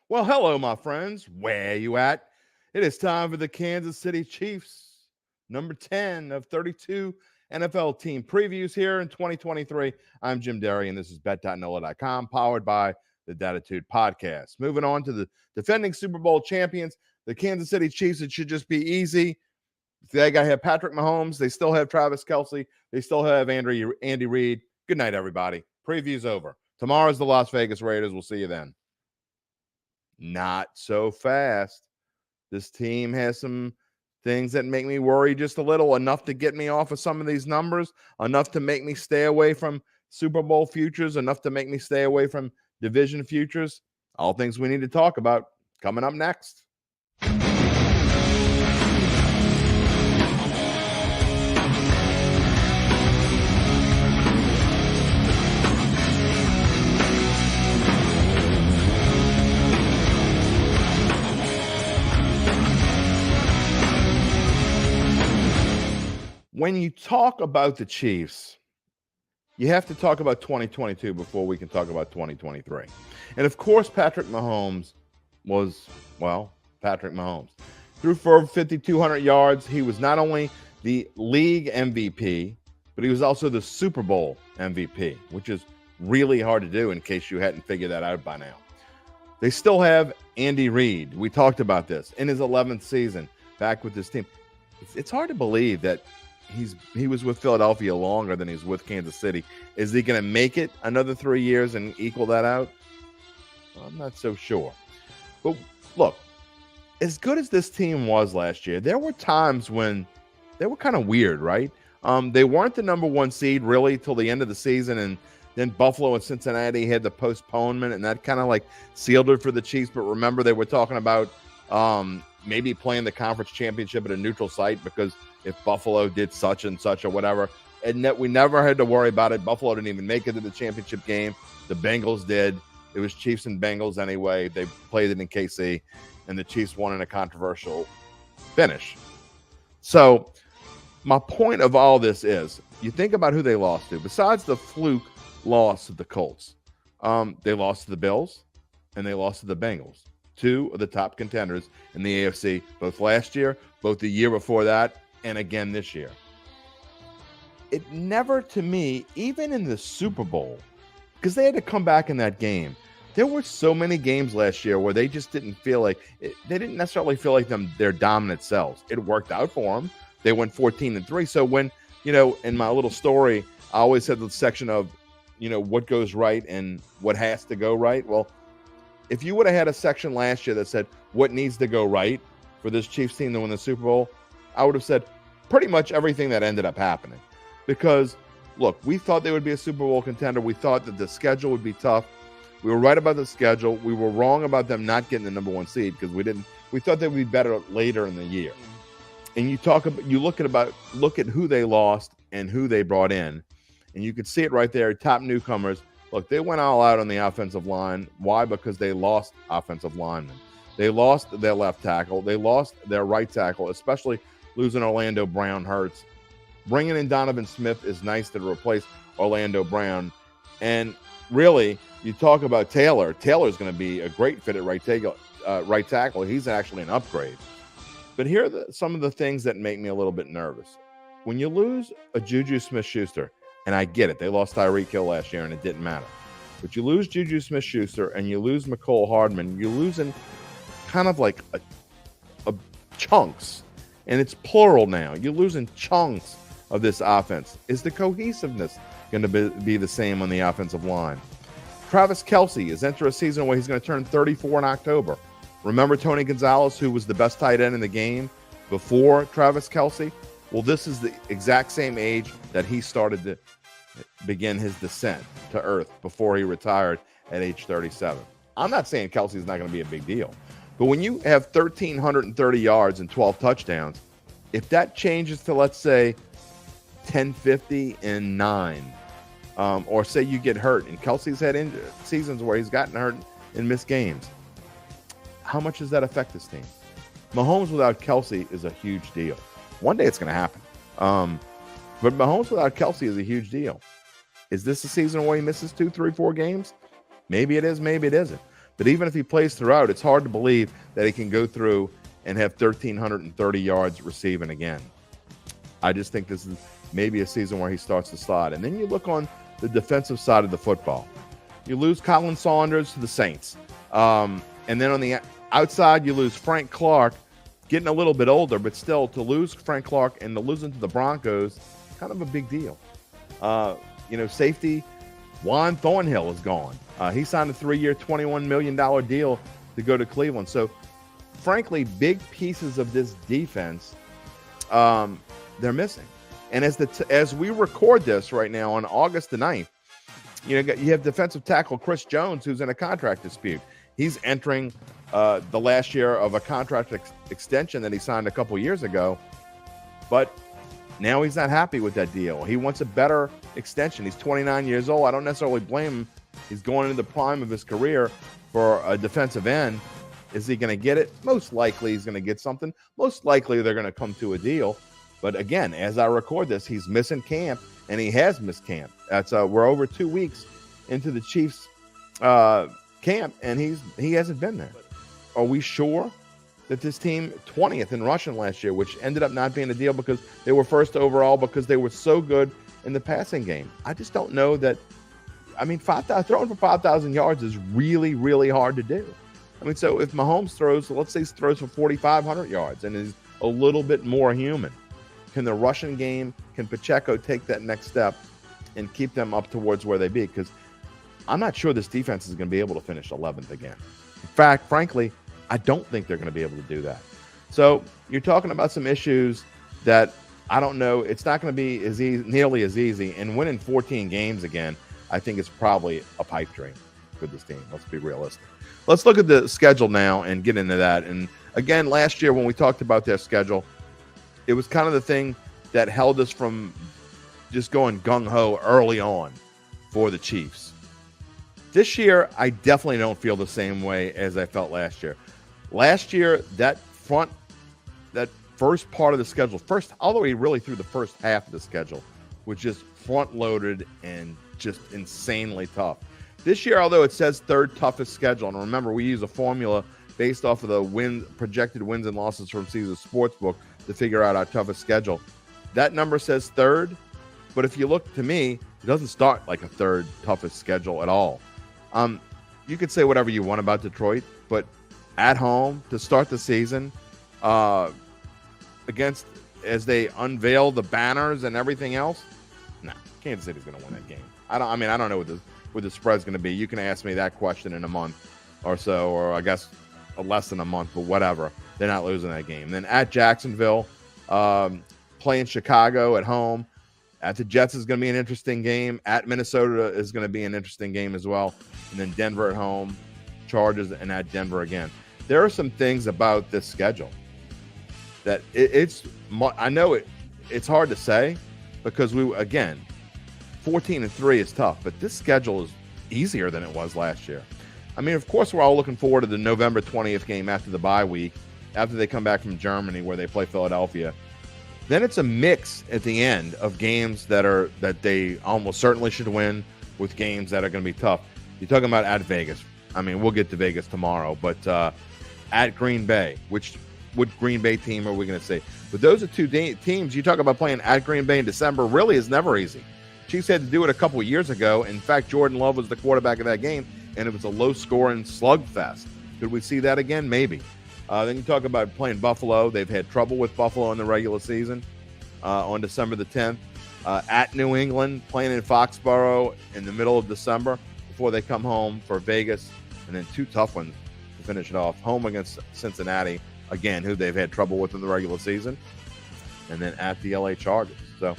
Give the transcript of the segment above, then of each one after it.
Well, hello, my friends. Where you at? It is time for the Kansas City Chiefs, number 10 of 32 NFL team previews here in 2023. I'm Jim Derry, and this is bet.nola.com, powered by the Dattitude Podcast. Moving on to the defending Super Bowl champions, the Kansas City Chiefs. It should just be easy. They got to have Patrick Mahomes. They still have Travis Kelce. They still have Andy Reid. Good night, everybody. Preview's over. Tomorrow's the Las Vegas Raiders. We'll see you then. Not so fast. This team has some things that make me worry just a little, enough to get me off of some of these numbers, enough to make me stay away from Super Bowl futures, enough to make me stay away from division futures. All things we need to talk about coming up next. When you talk about the Chiefs, you have to talk about 2022 before we can talk about 2023. And of course, Patrick Mahomes was, Patrick Mahomes. Threw for 5,200 yards. He was not only the league MVP, but he was also the Super Bowl MVP, which is really hard to do in case you hadn't figured that out by now. They still have Andy Reid. We talked about this in his 11th season back with this team. It's hard to believe that he was with Philadelphia longer than he's with Kansas City. Is he going to make it another 3 years and equal that out? I'm not so sure. But look, as good as this team was last year, there were times when they were kind of weird, right? They weren't the number one seed really till the end of the season, and then Buffalo and Cincinnati had the postponement, and that kind of like sealed it for the Chiefs. But remember, they were talking about maybe playing the conference championship at a neutral site because if Buffalo did such and such or whatever, and that we never had to worry about it. Buffalo didn't even make it to the championship game. The Bengals did. It was Chiefs and Bengals anyway. They played it in KC, and the Chiefs won in a controversial finish. So my point of all this is, you think about who they lost to. Besides the fluke loss of the Colts, they lost to the Bills, and they lost to the Bengals, two of the top contenders in the AFC, both last year, both the year before that, and again this year. It never, to me, even in the Super Bowl, because they had to come back in that game, there were so many games last year where they just didn't feel like they didn't necessarily feel like their dominant selves. It worked out for them. They went 14-3. So when, in my little story, I always had the section of, what goes right and what has to go right. Well, if you would have had a section last year that said what needs to go right for this Chiefs team to win the Super Bowl, I would have said pretty much everything that ended up happening. Because, look, we thought they would be a Super Bowl contender. We thought that the schedule would be tough. We were right about the schedule. We were wrong about them not getting the number one seed because we thought they would be better later in the year. And you look at who they lost and who they brought in, and you could see it right there. Top newcomers. Look, they went all out on the offensive line. Why? Because they lost offensive linemen. They lost their left tackle. They lost their right tackle, especially losing Orlando Brown hurts. Bringing in Donovan Smith is nice to replace Orlando Brown. And really, you talk about Taylor. Taylor's going to be a great fit at right tackle. He's actually an upgrade. But here are some of the things that make me a little bit nervous. When you lose a Juju Smith-Schuster, and I get it, they lost Tyreek Hill last year and it didn't matter. But you lose Juju Smith-Schuster and you lose McCole Hardman, you're losing kind of like a chunks. And it's plural now. You're losing chunks of this offense. Is the cohesiveness going to be the same on the offensive line? Travis Kelce is entering a season where he's going to turn 34 in October. Remember Tony Gonzalez, who was the best tight end in the game before Travis Kelce? Well, this is the exact same age that he started to begin his descent to earth before he retired at age 37. I'm not saying Kelce's not going to be a big deal. But when you have 1,330 yards and 12 touchdowns, if that changes to, let's say, 1,050 and 9, or say you get hurt, and Kelce's had seasons where he's gotten hurt and missed games, how much does that affect this team? Mahomes without Kelce is a huge deal. One day it's going to happen. But Mahomes without Kelce is a huge deal. Is this a season where he misses 2, 3, 4 games? Maybe it is, maybe it isn't. But even if he plays throughout, it's hard to believe that he can go through and have 1,330 yards receiving again. I just think this is maybe a season where he starts to slide. And then you look on the defensive side of the football. You lose Colin Saunders to the Saints. And then on the outside, you lose Frank Clark, getting a little bit older, but still to lose Frank Clark and to lose him to the Broncos, kind of a big deal. Safety Juan Thornhill is gone. He signed a 3-year, $21 million deal to go to Cleveland. So, frankly, big pieces of this defense, they're missing. And as we record this right now on August the 9th, you have defensive tackle Chris Jones, who's in a contract dispute. He's entering the last year of a contract extension that he signed a couple years ago. But now he's not happy with that deal. He wants a better extension. He's 29 years old. I don't necessarily blame him. He's going into the prime of his career for a defensive end. Is he going to get it? Most likely he's going to get something. Most likely they're going to come to a deal. But again, as I record this, he's missing camp, and he has missed camp. We're over 2 weeks into the Chiefs' camp, and he hasn't been there. Are we sure that this team 20th in rushing last year, which ended up not being a deal because they were first overall because they were so good in the passing game? I just don't know that. I mean, throwing for 5,000 yards is really, really hard to do. I mean, so if Mahomes let's say he throws for 4,500 yards and is a little bit more human, can the rushing game, can Pacheco take that next step and keep them up towards where they be? Because I'm not sure this defense is going to be able to finish 11th again. In fact, frankly, I don't think they're going to be able to do that. So you're talking about some issues that I don't know. It's not going to be nearly as easy. And winning 14 games again, I think it's probably a pipe dream for this team. Let's be realistic. Let's look at the schedule now and get into that. And again, last year when we talked about their schedule, it was kind of the thing that held us from just going gung-ho early on for the Chiefs. This year, I definitely don't feel the same way as I felt last year. Last year, that first part of the schedule, all the way really through the first half of the schedule, was just front-loaded and just insanely tough. This year, although it says third toughest schedule, and remember, we use a formula based off of the projected wins and losses from Caesars Sportsbook to figure out our toughest schedule. That number says third, but if you look to me, it doesn't start like a third toughest schedule at all. You could say whatever you want about Detroit, but at home to start the season, as they unveil the banners and everything else, Kansas City's going to win that game. I don't know what the spread's going to be. You can ask me that question in a month or so, or I guess less than a month, but whatever. They're not losing that game. Then at Jacksonville, playing Chicago at home. At the Jets is going to be an interesting game. At Minnesota is going to be an interesting game as well. And then Denver at home, Chargers, and at Denver again. There are some things about this schedule that I know it's hard to say because 14-3 is tough, but this schedule is easier than it was last year. I mean, of course, we're all looking forward to the November 20th game after the bye week, after they come back from Germany where they play Philadelphia. Then it's a mix at the end of games that they almost certainly should win with games that are going to be tough. You're talking about at Vegas. I mean, we'll get to Vegas tomorrow, but at Green Bay, what Green Bay team are we going to say? But those are two teams. You talk about playing at Green Bay in December really is never easy. Chiefs had to do it a couple years ago. In fact, Jordan Love was the quarterback of that game, and it was a low-scoring slugfest. Could we see that again? Maybe. Then you talk about playing Buffalo. They've had trouble with Buffalo in the regular season on December the 10th. At New England, playing in Foxborough in the middle of December before they come home for Vegas. And then two tough ones to finish it off. Home against Cincinnati, again, who they've had trouble with in the regular season. And then at the LA Chargers. So,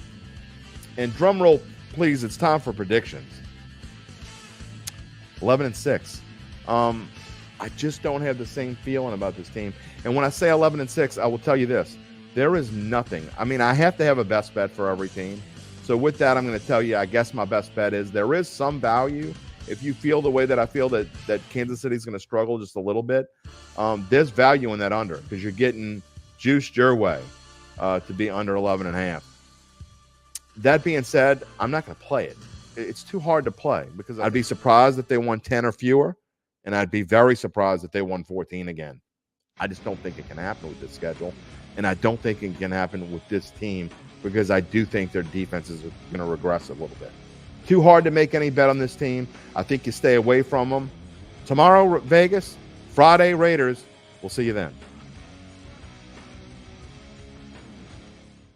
and drum roll, please, it's time for predictions. 11-6. I just don't have the same feeling about this team. And when I say 11-6, I will tell you this. There is nothing. I mean, I have to have a best bet for every team. So with that, I'm going to tell you, I guess my best bet is there is some value. If you feel the way that I feel that Kansas City is going to struggle just a little bit, there's value in that under because you're getting juiced your way to be under 11.5. That being said, I'm not going to play it. It's too hard to play because I'd be surprised if they won 10 or fewer. and I'd be very surprised if they won 14 again. I just don't think it can happen with this schedule, and I don't think it can happen with this team because I do think their defense is going to regress a little bit. Too hard to make any bet on this team. I think you stay away from them. Tomorrow, Vegas. Friday, Raiders. We'll see you then.